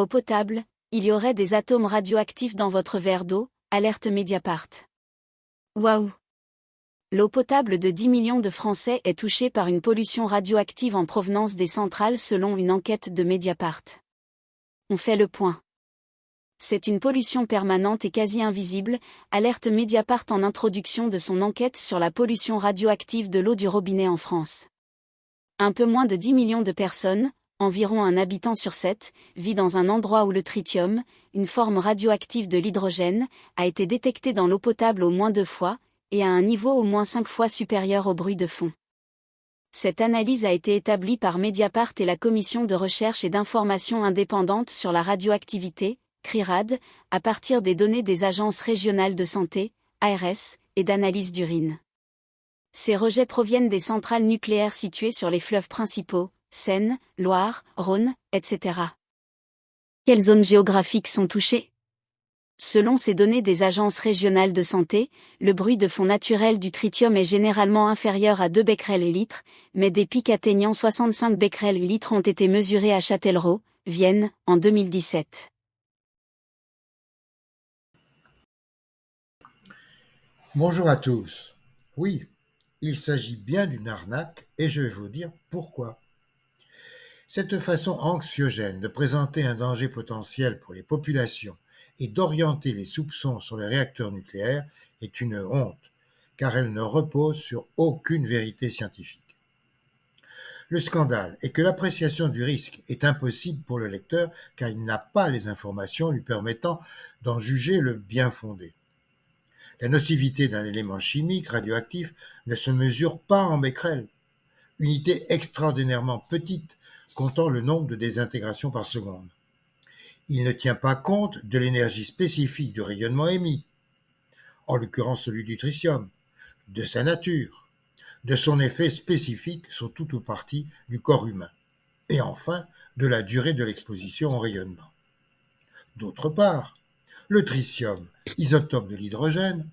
Eau potable, il y aurait des atomes radioactifs dans votre verre d'eau, alerte Mediapart. Waouh! L'eau potable de 10 millions de Français est touchée par une pollution radioactive en provenance des centrales selon une enquête de Mediapart. On fait le point. C'est une pollution permanente et quasi invisible, alerte Mediapart en introduction de son enquête sur la pollution radioactive de l'eau du robinet en France. Un peu moins de 10 millions de personnes, environ un habitant sur 7, vit dans un endroit où le tritium, une forme radioactive de l'hydrogène, a été détecté dans l'eau potable au moins 2 fois, et à un niveau au moins 5 fois supérieur au bruit de fond. Cette analyse a été établie par Mediapart et la Commission de recherche et d'information indépendante sur la radioactivité, CRIRAD, à partir des données des agences régionales de santé, ARS, et d'analyse d'urine. Ces rejets proviennent des centrales nucléaires situées sur les fleuves principaux, Seine, Loire, Rhône, etc. Quelles zones géographiques sont touchées ? Selon ces données des agences régionales de santé, le bruit de fond naturel du tritium est généralement inférieur à 2 becquerels/litre, mais des pics atteignant 65 becquerels/litre ont été mesurés à Châtellerault, Vienne, en 2017. Bonjour à tous. Oui, il s'agit bien d'une arnaque et je vais vous dire pourquoi. Cette façon anxiogène de présenter un danger potentiel pour les populations et d'orienter les soupçons sur les réacteurs nucléaires est une honte, car elle ne repose sur aucune vérité scientifique. Le scandale est que l'appréciation du risque est impossible pour le lecteur car il n'a pas les informations lui permettant d'en juger le bien fondé. La nocivité d'un élément chimique radioactif ne se mesure pas en becquerels, unité extraordinairement petite comptant le nombre de désintégrations par seconde. Il ne tient pas compte de l'énergie spécifique du rayonnement émis, en l'occurrence celui du tritium, de sa nature, de son effet spécifique sur tout ou partie du corps humain, et enfin de la durée de l'exposition au rayonnement. D'autre part, le tritium, isotope de l'hydrogène,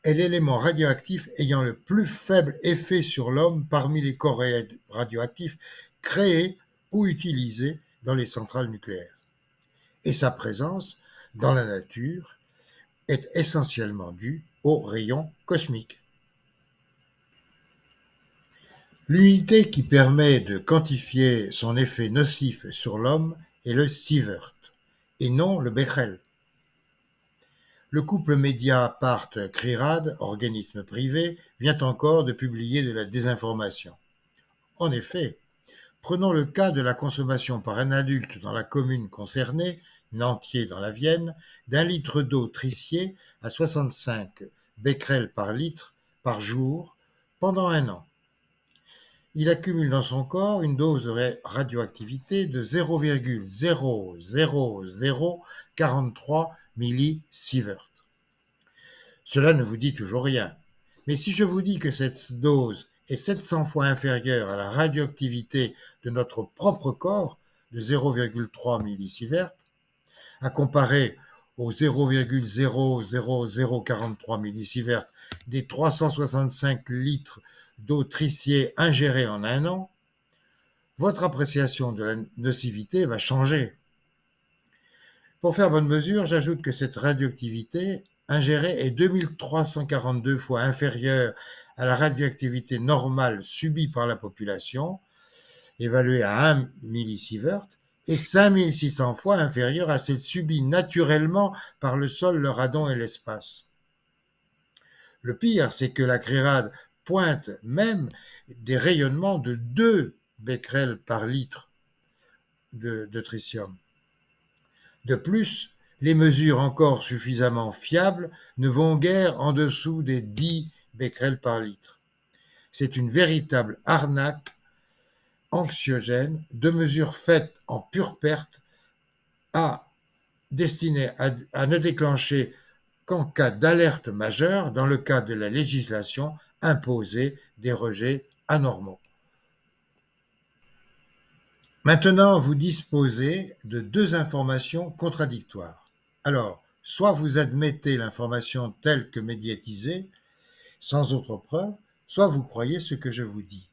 est l'élément radioactif ayant le plus faible effet sur l'homme parmi les corps radioactifs créés ou utilisés dans les centrales nucléaires. Et sa présence dans la nature est essentiellement due aux rayons cosmiques. L'unité qui permet de quantifier son effet nocif sur l'homme est le sievert, et non le becquerel. Le couple Mediapart-CRIRAD, organisme privé, vient encore de publier de la désinformation. En effet, prenons le cas de la consommation par un adulte dans la commune concernée, Nantier dans la Vienne, d'un litre d'eau tricier à 65 becquerels par litre par jour pendant un an. Il accumule dans son corps une dose de radioactivité de 0,00043 millisieverts. Cela ne vous dit toujours rien. Mais si je vous dis que cette dose est 700 fois inférieure à la radioactivité de notre propre corps, de 0,3 millisieverts, à comparer aux 0,00043 millisieverts des 365 litres d'eau tricier ingérée en un an, votre appréciation de la nocivité va changer. Pour faire bonne mesure, j'ajoute que cette radioactivité ingérée est 2342 fois inférieure à la radioactivité normale subie par la population, évaluée à 1 millisievert, et 5600 fois inférieure à celle subie naturellement par le sol, le radon et l'espace. Le pire, c'est que la CRIRAD pointe même des rayonnements de 2 becquerels par litre de tritium. De plus, les mesures encore suffisamment fiables ne vont guère en dessous des 10 becquerels par litre. C'est une véritable arnaque anxiogène de mesures faites en pure perte destinées à ne déclencher qu'en cas d'alerte majeure dans le cas de la législation imposée des rejets anormaux. Maintenant, vous disposez de 2 informations contradictoires. Alors, soit vous admettez l'information telle que médiatisée, sans autre preuve, soit vous croyez ce que je vous dis.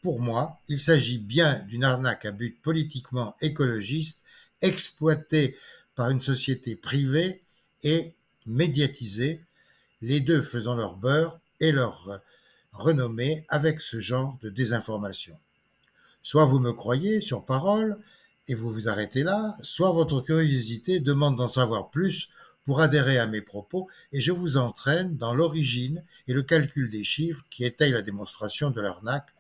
Pour moi, il s'agit bien d'une arnaque à but politiquement écologiste, exploité par une société privée et médiatisé, les deux faisant leur beurre et leur renommée avec ce genre de désinformation. Soit vous me croyez sur parole et vous vous arrêtez là, soit votre curiosité demande d'en savoir plus pour adhérer à mes propos et je vous entraîne dans l'origine et le calcul des chiffres qui étayent la démonstration de l'arnaque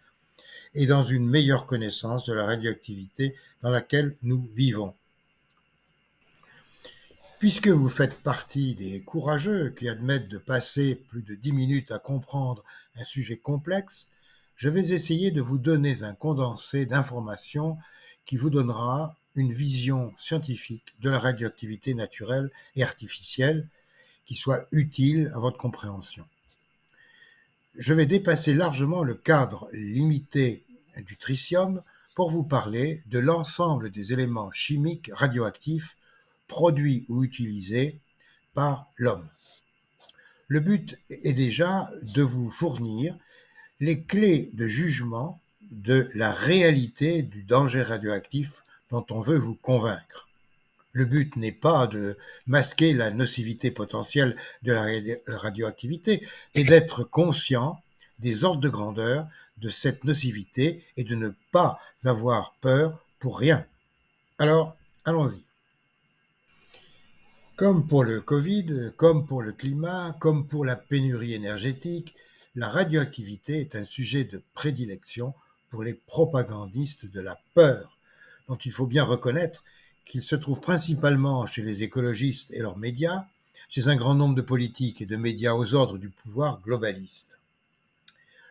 et dans une meilleure connaissance de la radioactivité dans laquelle nous vivons. Puisque vous faites partie des courageux qui admettent de passer plus de 10 minutes à comprendre un sujet complexe, je vais essayer de vous donner un condensé d'informations qui vous donnera une vision scientifique de la radioactivité naturelle et artificielle qui soit utile à votre compréhension. Je vais dépasser largement le cadre limité du tritium pour vous parler de l'ensemble des éléments chimiques radioactifs produits ou utilisés par l'homme. Le but est déjà de vous fournir les clés de jugement de la réalité du danger radioactif dont on veut vous convaincre. Le but n'est pas de masquer la nocivité potentielle de la radioactivité, mais d'être conscient des ordres de grandeur de cette nocivité et de ne pas avoir peur pour rien. Alors, allons-y. Comme pour le Covid, comme pour le climat, comme pour la pénurie énergétique, la radioactivité est un sujet de prédilection pour les propagandistes de la peur, dont il faut bien reconnaître qu'il se trouve principalement chez les écologistes et leurs médias, chez un grand nombre de politiques et de médias aux ordres du pouvoir globaliste.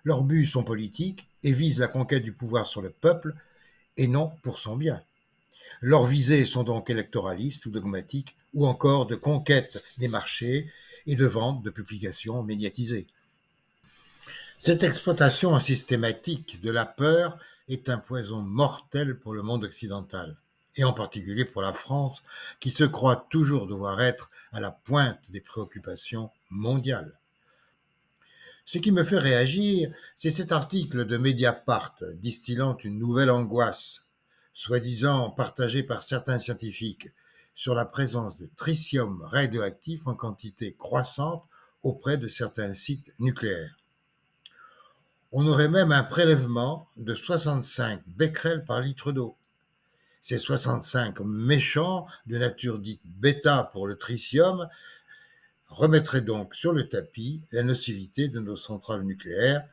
Leurs buts sont politiques et visent la conquête du pouvoir sur le peuple et non pour son bien. Leurs visées sont donc électoralistes ou dogmatiques, ou encore de conquête des marchés et de vente de publications médiatisées. Cette exploitation systématique de la peur est un poison mortel pour le monde occidental, et en particulier pour la France, qui se croit toujours devoir être à la pointe des préoccupations mondiales. Ce qui me fait réagir, c'est cet article de Mediapart distillant une nouvelle angoisse, soi-disant partagée par certains scientifiques, sur la présence de tritium radioactif en quantité croissante auprès de certains sites nucléaires. On aurait même un prélèvement de 65 becquerels par litre d'eau. Ces 65 méchants, de nature dite bêta pour le tritium, remettraient donc sur le tapis la nocivité de nos centrales nucléaires,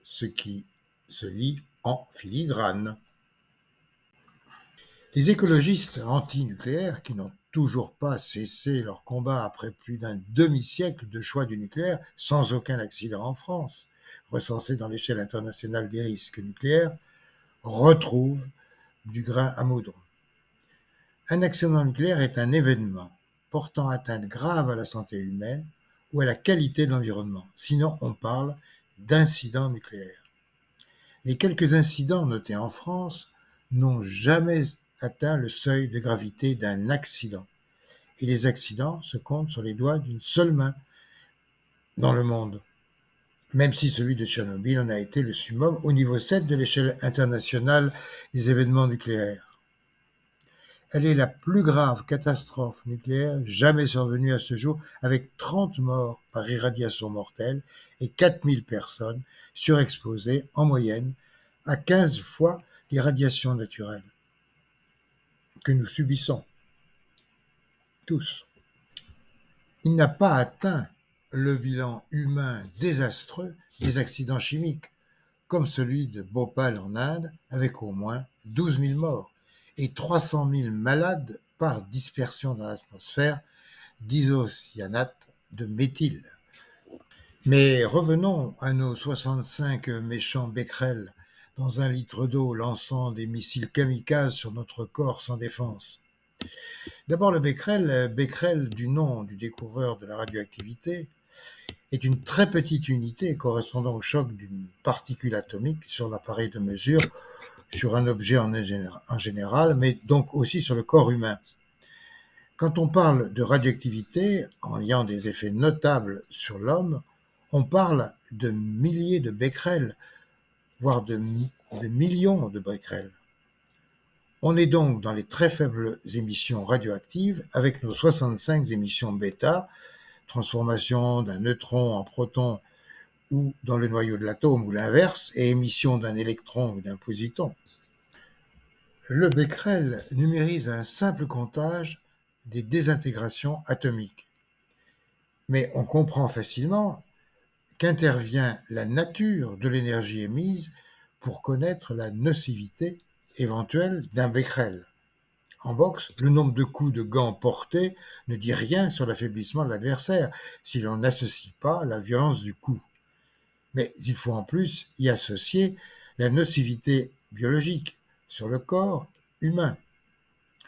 ce qui se lit en filigrane. Les écologistes anti-nucléaires, qui n'ont toujours pas cessé leur combat après plus d'un demi-siècle de choix du nucléaire, sans aucun accident en France, recensé dans l'échelle internationale des risques nucléaires, retrouvent du grain à moudre. Un accident nucléaire est un événement portant atteinte grave à la santé humaine ou à la qualité de l'environnement. Sinon, on parle d'incident nucléaire. Les quelques incidents notés en France n'ont jamais atteint le seuil de gravité d'un accident. Et les accidents se comptent sur les doigts d'une seule main dans le monde, même si celui de Tchernobyl en a été le summum au niveau 7 de l'échelle internationale des événements nucléaires. Elle est la plus grave catastrophe nucléaire jamais survenue à ce jour, avec 30 morts par irradiation mortelle et 4000 personnes surexposées en moyenne à 15 fois les radiations naturelles que nous subissons tous. Il n'a pas atteint le bilan humain désastreux des accidents chimiques, comme celui de Bhopal en Inde, avec au moins 12 000 morts et 300 000 malades par dispersion dans l'atmosphère d'isocyanate de méthyle. Mais revenons à nos 65 méchants becquerels dans un litre d'eau lançant des missiles kamikazes sur notre corps sans défense. D'abord, le becquerel du nom du découvreur de la radioactivité, est une très petite unité correspondant au choc d'une particule atomique sur l'appareil de mesure, sur un objet en général, mais donc aussi sur le corps humain. Quand on parle de radioactivité, en ayant des effets notables sur l'homme, on parle de milliers de becquerels, voire de millions de becquerels. On est donc dans les très faibles émissions radioactives avec nos 65 émissions bêta, transformation d'un neutron en proton ou dans le noyau de l'atome ou l'inverse, et émission d'un électron ou d'un positon. Le Becquerel numérise un simple comptage des désintégrations atomiques. Mais on comprend facilement qu'intervient la nature de l'énergie émise pour connaître la nocivité éventuelle d'un Becquerel. En boxe, le nombre de coups de gants portés ne dit rien sur l'affaiblissement de l'adversaire si l'on n'associe pas la violence du coup. Mais il faut en plus y associer la nocivité biologique sur le corps humain.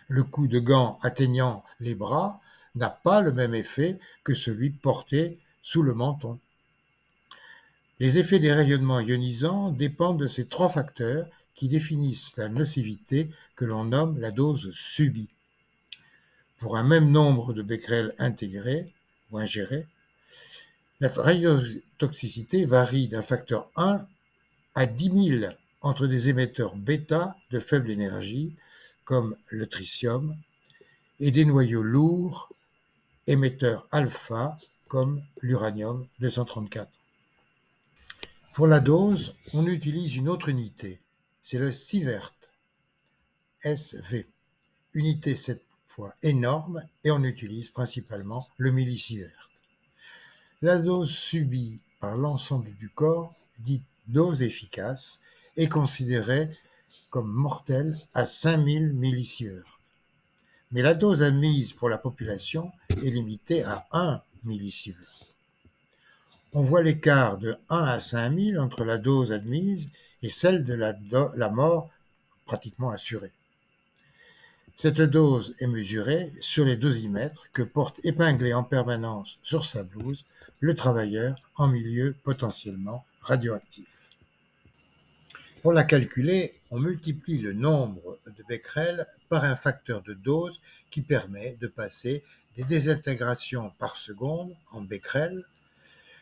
Le coup de gant atteignant les bras n'a pas le même effet que celui porté sous le menton. Les effets des rayonnements ionisants dépendent de ces trois facteurs qui définissent la nocivité que l'on nomme la dose subie. Pour un même nombre de becquerels intégrés ou ingérés, la radiotoxicité varie d'un facteur 1 à 10 000 entre des émetteurs bêta de faible énergie, comme le tritium, et des noyaux lourds, émetteurs alpha, comme l'uranium-234. Pour la dose, on utilise une autre unité, c'est le sievert, SV, unité cette fois énorme, et on utilise principalement le millisievert. La dose subie par l'ensemble du corps, dite dose efficace, est considérée comme mortelle à 5000 millisieverts. Mais la dose admise pour la population est limitée à 1 millisievert. On voit l'écart de 1 à 5000 entre la dose admise et celle de la mort pratiquement assurée. Cette dose est mesurée sur les dosimètres que porte épinglé en permanence sur sa blouse le travailleur en milieu potentiellement radioactif. Pour la calculer, on multiplie le nombre de becquerels par un facteur de dose qui permet de passer des désintégrations par seconde en becquerels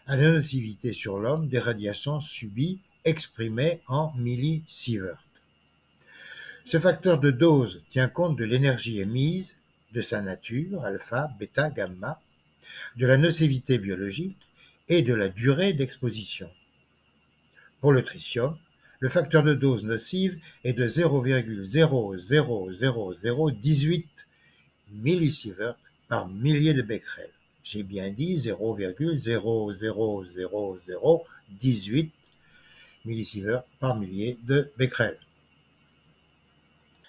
à la nocivité sur l'homme des radiations subies exprimées en millisieverts. Ce facteur de dose tient compte de l'énergie émise, de sa nature, alpha, bêta, gamma, de la nocivité biologique et de la durée d'exposition. Pour le tritium, le facteur de dose nocive est de 0,00018 millisieverts par millier de becquerels. J'ai bien dit 0,00018 millisieverts par millier de becquerels.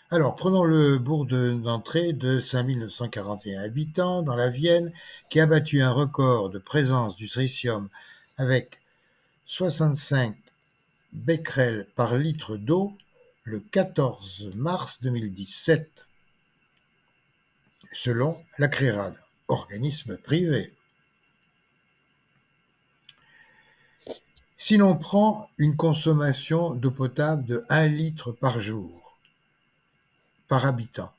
Alors, prenons le bourg d'entrée de 5941 habitants dans la Vienne qui a battu un record de présence du tritium avec 65 becquerels par litre d'eau le 14 mars 2017, selon la CRERAD, organisme privé. Si l'on prend une consommation d'eau potable de 1 litre par jour, par habitant,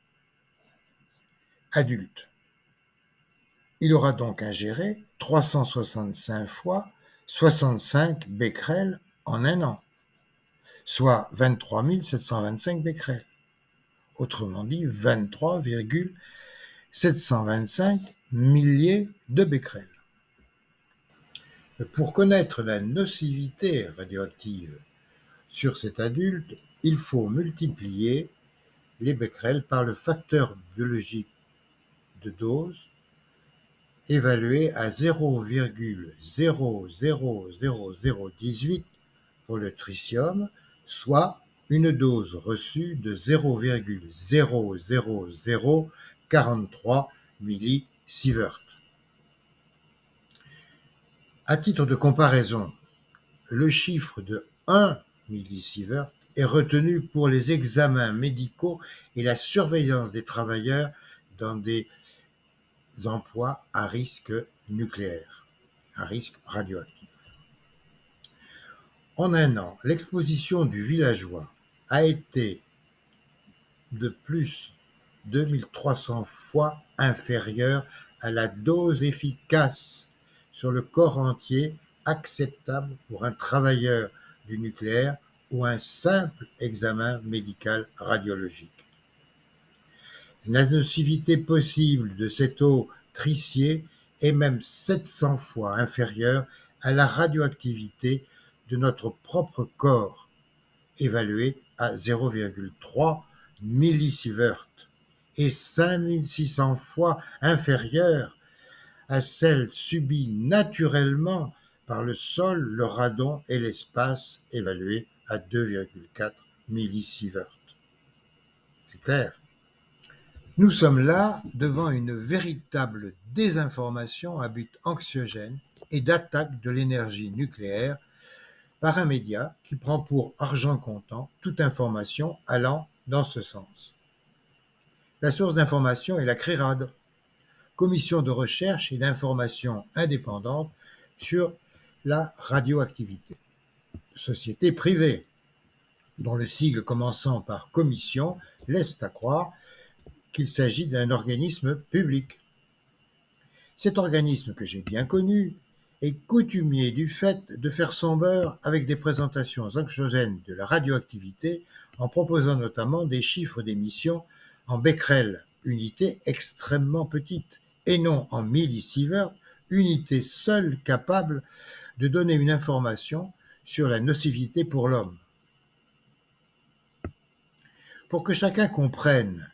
adulte, il aura donc ingéré 365 fois 65 becquerels en un an, soit 23 725 becquerels. Autrement dit, 23,725 milliers de becquerels. Pour connaître la nocivité radioactive sur cet adulte, il faut multiplier les becquerels par le facteur biologique de dose évalué à 0,00018 pour le tritium, soit une dose reçue de 0,00043 millisieverts. À titre de comparaison, le chiffre de 1 millisievert est retenu pour les examens médicaux et la surveillance des travailleurs dans des emplois à risque nucléaire, à risque radioactif. En un an, l'exposition du villageois a été de plus 2300 fois inférieure à la dose efficace sur le corps entier acceptable pour un travailleur du nucléaire ou un simple examen médical radiologique. La nocivité possible de cette eau triciée est même 700 fois inférieure à la radioactivité de notre propre corps, évaluée à 0,3 millisievert, et 5600 fois inférieure à celle subie naturellement par le sol, le radon et l'espace, évalués à 2,4 millisievert. C'est clair. Nous sommes là devant une véritable désinformation à but anxiogène et d'attaque de l'énergie nucléaire par un média qui prend pour argent comptant toute information allant dans ce sens. La source d'information est la CRIRAD, Commission de recherche et d'information indépendante sur la radioactivité. Société privée, dont le sigle commençant par commission laisse à croire qu'il s'agit d'un organisme public. Cet organisme que j'ai bien connu est coutumier du fait de faire son beurre avec des présentations anxiogènes de la radioactivité en proposant notamment des chiffres d'émission en becquerel, unité extrêmement petite, et non en millisievert, unité seule capable de donner une information sur la nocivité pour l'homme. Pour que chacun comprenne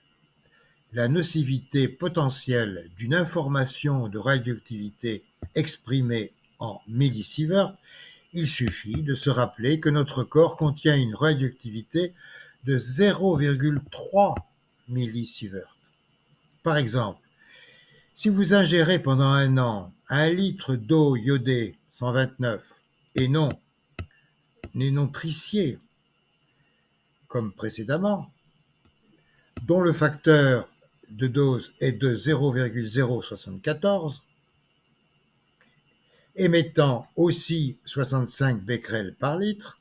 la nocivité potentielle d'une information de radioactivité exprimée en millisievert, il suffit de se rappeler que notre corps contient une radioactivité de 0,3 millisievert. Par exemple, si vous ingérez pendant 1 an 1 litre d'eau iodée 129 et non triciée comme précédemment, dont le facteur de dose est de 0,074, émettant aussi 65 becquerels par litre,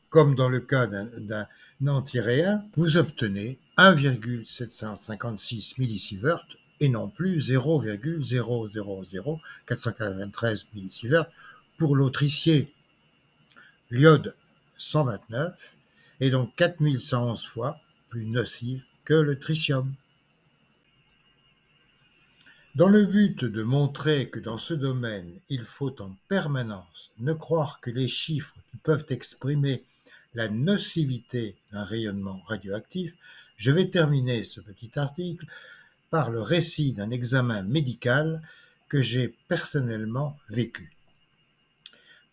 comme dans le cas d'un antiréen, vous obtenez 1,756 millisievert et non plus 0,000493 millisievert pour l'eau triciée. L'iode 129 est donc 4111 fois plus nocive que le tritium. Dans le but de montrer que dans ce domaine, il faut en permanence ne croire que les chiffres qui peuvent exprimer la nocivité d'un rayonnement radioactif, je vais terminer ce petit article par le récit d'un examen médical que j'ai personnellement vécu.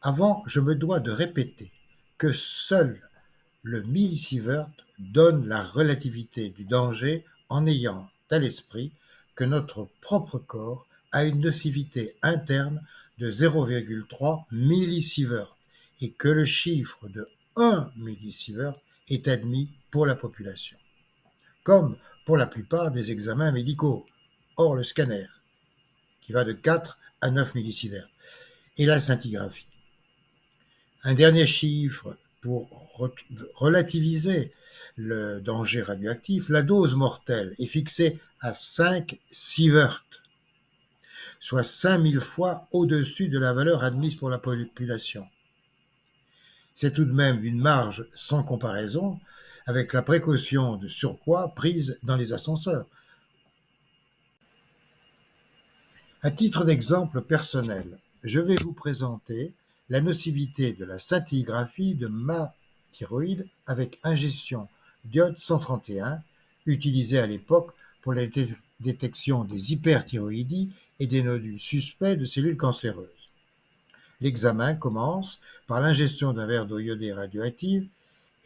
Avant, je me dois de répéter que seul le millisievert donne la relativité du danger en ayant à l'esprit que notre propre corps a une nocivité interne de 0,3 millisievert et que le chiffre de 1 millisievert est admis pour la population, comme pour la plupart des examens médicaux, hors le scanner, qui va de 4 à 9 millisieverts, et la scintigraphie. Un dernier chiffre pour relativiser le danger radioactif, la dose mortelle est fixée à 5 sieverts, soit 5000 fois au-dessus de la valeur admise pour la population. C'est tout de même une marge sans comparaison avec la précaution de surpoids prise dans les ascenseurs. À titre d'exemple personnel, je vais vous présenter la nocivité de la scintigraphie de ma thyroïde avec ingestion d'iode 131, utilisée à l'époque pour la détection des hyperthyroïdies et des nodules suspects de cellules cancéreuses. L'examen commence par l'ingestion d'un verre d'eau iodée radioactive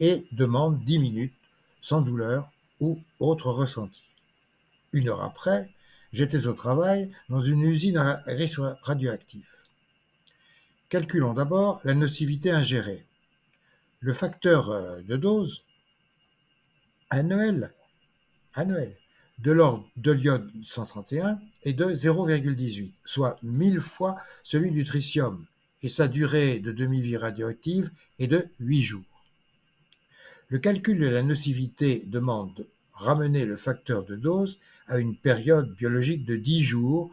et demande 10 minutes sans douleur ou autre ressenti. 1 heure après, j'étais au travail dans une usine à risque radioactif. Calculons d'abord la nocivité ingérée. Le facteur de dose annuel de l'ordre de l'iode 131 est de 0,18, soit 1000 fois celui du tritium, et sa durée de demi-vie radioactive est de 8 jours. Le calcul de la nocivité demande de ramener le facteur de dose à une période biologique de 10 jours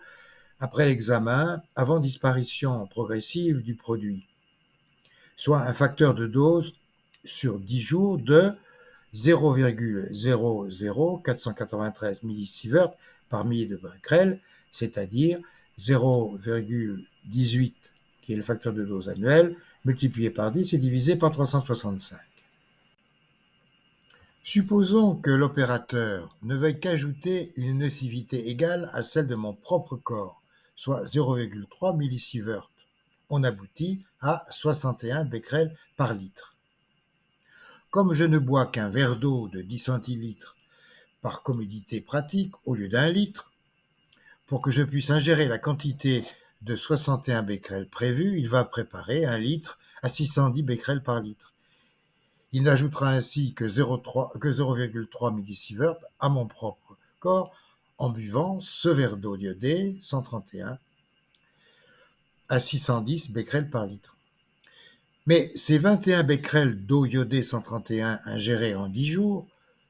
après l'examen, avant disparition progressive du produit, soit un facteur de dose sur 10 jours de 0,00493 millisieverts par millier de becquerel, c'est-à-dire 0,18, qui est le facteur de dose annuel, multiplié par 10 et divisé par 365. Supposons que l'opérateur ne veuille qu'ajouter une nocivité égale à celle de mon propre corps, soit 0,3 millisieverts. On aboutit à 61 becquerels par litre. Comme je ne bois qu'un verre d'eau de 10 centilitres par commodité pratique au lieu d'un litre, pour que je puisse ingérer la quantité de 61 becquerels prévue, il va préparer un litre à 610 becquerels par litre. Il n'ajoutera ainsi que 0,3 millisieverts à mon propre corps en buvant ce verre d'eau iodée 131 à 610 becquerels par litre. Mais ces 21 becquerels d'eau iodée 131 ingérés en 10 jours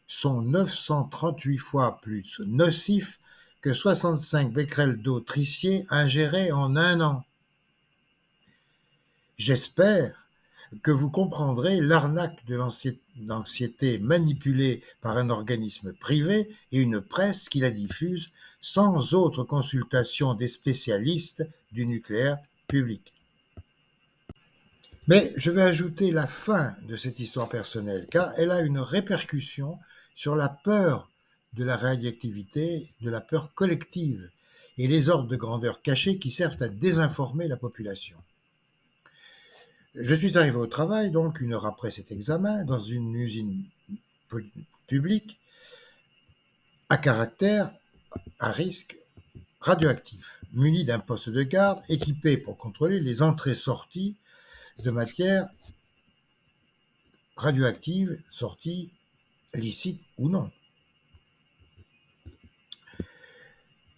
sont 938 fois plus nocifs que 65 becquerels d'eau tricier ingérés en un an. J'espère que vous comprendrez l'arnaque de l'anxiété manipulée par un organisme privé et une presse qui la diffuse sans autre consultation des spécialistes du nucléaire public. Mais je vais ajouter la fin de cette histoire personnelle, car elle a une répercussion sur la peur de la radioactivité, de la peur collective, et les ordres de grandeur cachés qui servent à désinformer la population. Je suis arrivé au travail, donc, 1 heure après cet examen, dans une usine publique à caractère, à risque radioactif, muni d'un poste de garde équipé pour contrôler les entrées-sorties de matières radioactives, sorties licites ou non.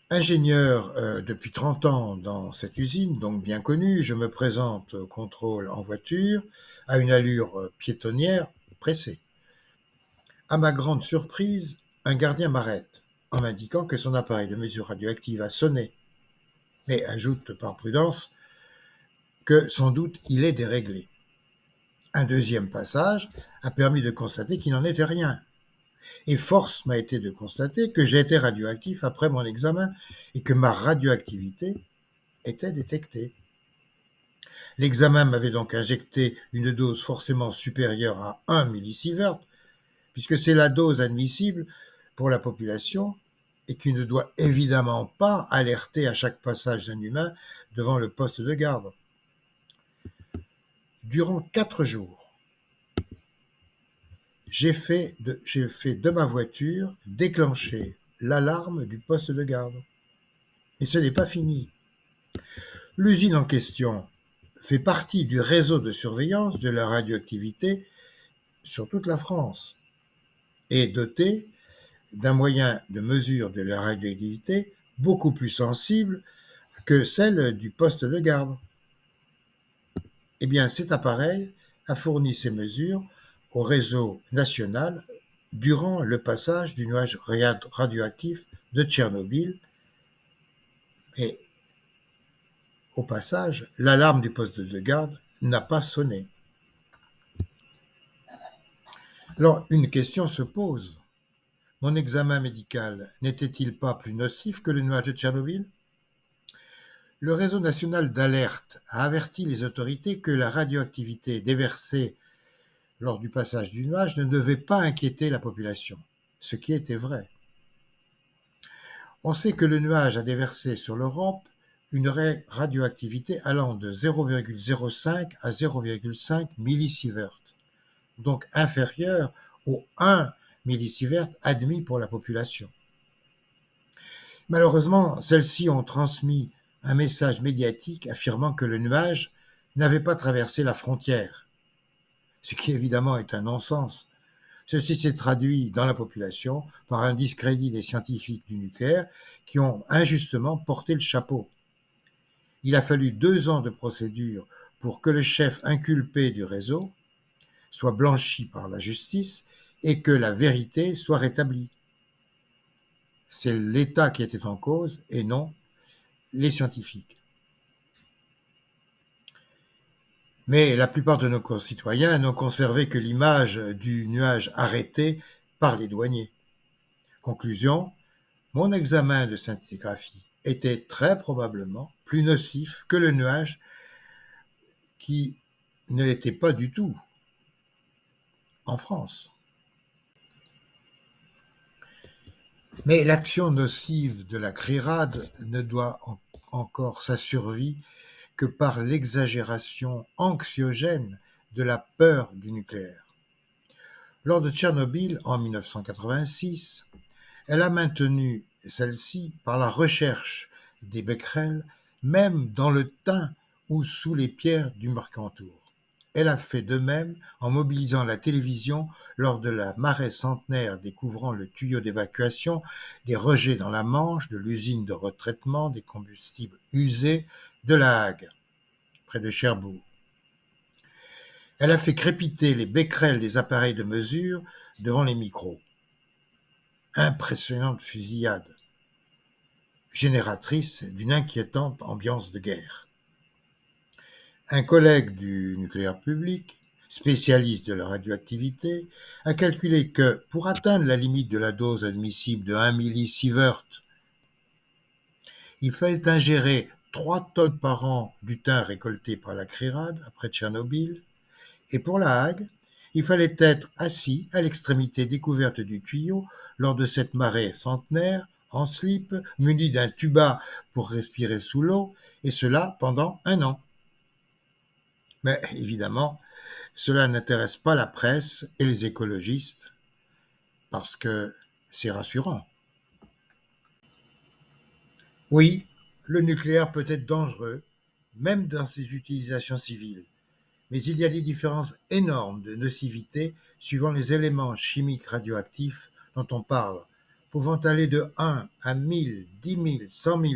Ingénieur depuis 30 ans dans cette usine, donc bien connue, je me présente au contrôle en voiture, à une allure piétonnière, pressée. À ma grande surprise, un gardien m'arrête en m'indiquant que son appareil de mesure radioactive a sonné, mais ajoute par prudence que sans doute il est déréglé. Un deuxième passage a permis de constater qu'il n'en était rien. Et force m'a été de constater que j'étais radioactif après mon examen et que ma radioactivité était détectée. L'examen m'avait donc injecté une dose forcément supérieure à 1 millisievert, puisque c'est la dose admissible pour la population et qui ne doit évidemment pas alerter à chaque passage d'un humain devant le poste de garde. Durant 4 jours, j'ai fait de ma voiture déclencher l'alarme du poste de garde. Et ce n'est pas fini. L'usine en question fait partie du réseau de surveillance de la radioactivité sur toute la France et est dotée d'un moyen de mesure de la radioactivité beaucoup plus sensible que celle du poste de garde. Eh bien, cet appareil a fourni ces mesures au réseau national durant le passage du nuage radioactif de Tchernobyl. Et au passage, l'alarme du poste de garde n'a pas sonné. Alors, une question se pose. Mon examen médical n'était-il pas plus nocif que le nuage de Tchernobyl ? Le réseau national d'alerte a averti les autorités que la radioactivité déversée lors du passage du nuage ne devait pas inquiéter la population, ce qui était vrai. On sait que le nuage a déversé sur l'Europe une radioactivité allant de 0,05 à 0,5 millisieverts, donc inférieure au 1 millisievert admis pour la population. Malheureusement, celles-ci ont transmis un message médiatique affirmant que le nuage n'avait pas traversé la frontière, ce qui évidemment est un non-sens. Ceci s'est traduit dans la population par un discrédit des scientifiques du nucléaire qui ont injustement porté le chapeau. Il a fallu 2 ans de procédure pour que le chef inculpé du réseau soit blanchi par la justice et que la vérité soit rétablie. C'est l'État qui était en cause et non les scientifiques. Mais la plupart de nos concitoyens n'ont conservé que l'image du nuage arrêté par les douaniers. Conclusion, mon examen de scintigraphie était très probablement plus nocif que le nuage qui ne l'était pas du tout en France. Mais l'action nocive de la CRIRAD ne doit encore sa survie que par l'exagération anxiogène de la peur du nucléaire. Lors de Tchernobyl en 1986, elle a maintenu celle-ci par la recherche des becquerels, même dans le thym ou sous les pierres du Mercantour. Elle a fait de même en mobilisant la télévision lors de la marée centenaire découvrant le tuyau d'évacuation des rejets dans la Manche de l'usine de retraitement des combustibles usés de La Hague, près de Cherbourg. Elle a fait crépiter les becquerels des appareils de mesure devant les micros. Impressionnante fusillade, génératrice d'une inquiétante ambiance de guerre. Un collègue du nucléaire public, spécialiste de la radioactivité, a calculé que, pour atteindre la limite de la dose admissible de 1 millisievert, il fallait ingérer 3 tonnes par an du thym récolté par la CRIRAD après Tchernobyl, et pour la Hague, il fallait être assis à l'extrémité découverte du tuyau lors de cette marée centenaire, en slip, muni d'un tuba pour respirer sous l'eau, et cela pendant 1 an. Mais évidemment, cela n'intéresse pas la presse et les écologistes parce que c'est rassurant. Oui, le nucléaire peut être dangereux, même dans ses utilisations civiles, mais il y a des différences énormes de nocivité suivant les éléments chimiques radioactifs dont on parle, pouvant aller de 1 à 1000, 10 000, 100 000,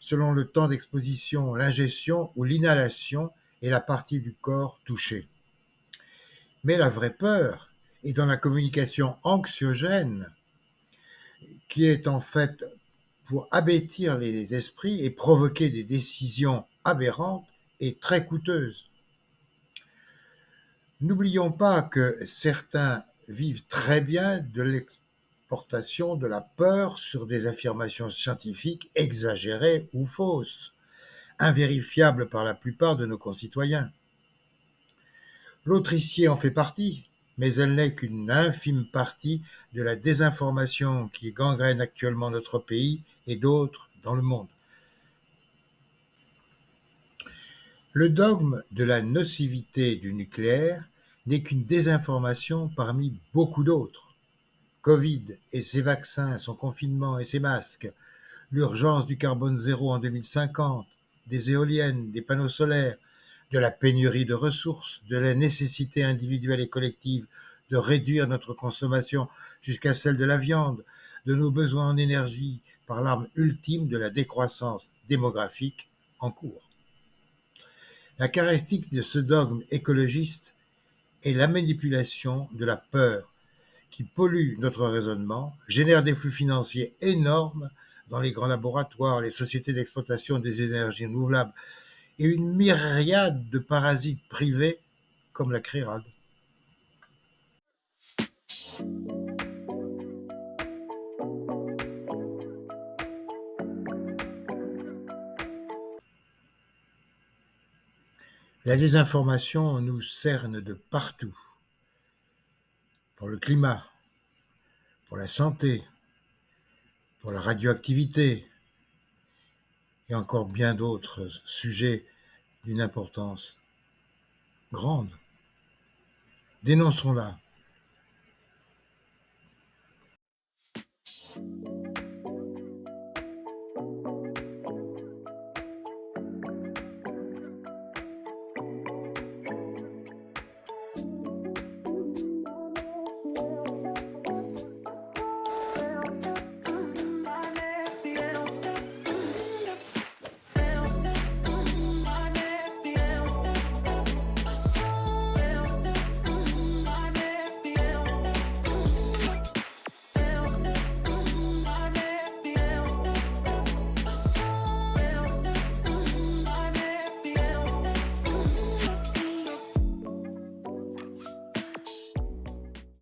selon le temps d'exposition, l'ingestion ou l'inhalation et la partie du corps touchée. Mais la vraie peur est dans la communication anxiogène, qui est en fait pour abêtir les esprits et provoquer des décisions aberrantes et très coûteuses. N'oublions pas que certains vivent très bien de l'exportation de la peur sur des affirmations scientifiques exagérées ou fausses, invérifiables par la plupart de nos concitoyens. L'autrichier en fait partie, mais elle n'est qu'une infime partie de la désinformation qui gangrène actuellement notre pays et d'autres dans le monde. Le dogme de la nocivité du nucléaire n'est qu'une désinformation parmi beaucoup d'autres. Covid et ses vaccins, son confinement et ses masques, l'urgence du carbone zéro en 2050, des éoliennes, des panneaux solaires, de la pénurie de ressources, de la nécessité individuelle et collective de réduire notre consommation jusqu'à celle de la viande, de nos besoins en énergie par l'arme ultime de la décroissance démographique en cours. La caractéristique de ce dogme écologiste est la manipulation de la peur qui pollue notre raisonnement, génère des flux financiers énormes dans les grands laboratoires, les sociétés d'exploitation des énergies renouvelables et une myriade de parasites privés comme la CRIRAD. La désinformation nous cerne de partout, pour le climat, pour la santé, pour la radioactivité et encore bien d'autres sujets d'une importance grande. Dénonçons-la.